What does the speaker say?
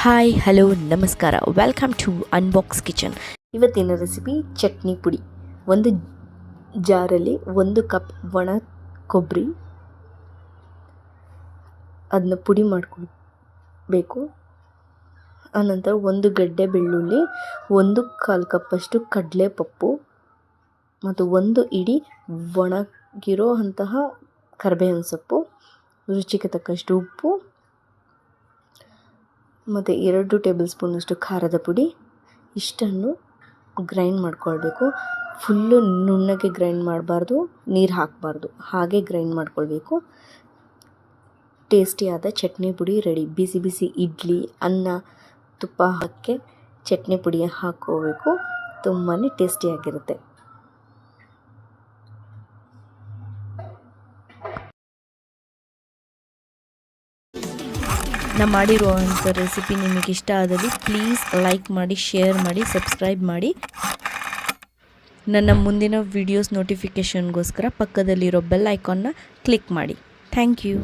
Hi hello ನಮಸ್ಕಾರ, welcome to unbox kitchen. ಇವತ್ತಿನ recipe chutney ಪುಡಿ. ಒಂದು ಜಾರಲ್ಲಿ 1 ಕಪ್ ಒಣ ಕೊಬ್ಬರಿ, ಅದನ್ನ ಪುಡಿ ಮಾಡ್ಕೊಳ್ಬೇಕು. ಆನಂತರ 1 ಗಡ್ಡೆ ಬೆಳ್ಳುಳ್ಳಿ, 1/4 ಕಪ್ಪಷ್ಟು ಕಡಲೆಪಪ್ಪು ಮತ್ತು 1 ಇಡೀ ಒಣಗಿರೋ ಅಂತಹ ಕರಿಬೇವಿನ ಸೊಪ್ಪು, ರುಚಿಗೆ ತಕ್ಕಷ್ಟು ಉಪ್ಪು ಮತ್ತು 2 ಟೇಬಲ್ ಸ್ಪೂನಷ್ಟು ಖಾರದ ಪುಡಿ. ಇಷ್ಟನ್ನು ಗ್ರೈಂಡ್ ಮಾಡ್ಕೊಳ್ಬೇಕು. ಫುಲ್ಲು ನುಣ್ಣಗೆ ಗ್ರೈಂಡ್ ಮಾಡಬಾರ್ದು, ನೀರು ಹಾಕಬಾರ್ದು, ಹಾಗೆ ಗ್ರೈಂಡ್ ಮಾಡ್ಕೊಳ್ಬೇಕು. ಟೇಸ್ಟಿಯಾದ ಚಟ್ನಿ ಪುಡಿ ರೆಡಿ. ಬಿಸಿ ಬಿಸಿ ಇಡ್ಲಿ, ಅನ್ನ, ತುಪ್ಪ ಹಾಕಿ ಚಟ್ನಿ ಪುಡಿ ಹಾಕ್ಕೋಬೇಕು. ತುಂಬಾ ಟೇಸ್ಟಿಯಾಗಿರುತ್ತೆ. ನಾನು ಮಾಡಿರುವಂಥ ರೆಸಿಪಿ ನಿಮಗೆ ಇಷ್ಟ ಆದಲ್ಲಿ ಪ್ಲೀಸ್ ಲೈಕ್ ಮಾಡಿ, ಶೇರ್ ಮಾಡಿ, ಸಬ್ಸ್ಕ್ರೈಬ್ ಮಾಡಿ. ನನ್ನ ಮುಂದಿನ ವಿಡಿಯೋಸ್ ನೋಟಿಫಿಕೇಷನ್ಗೋಸ್ಕರ ಪಕ್ಕದಲ್ಲಿರೋ ಬೆಲ್ ಐಕಾನ್ನ ಕ್ಲಿಕ್ ಮಾಡಿ. Thank you.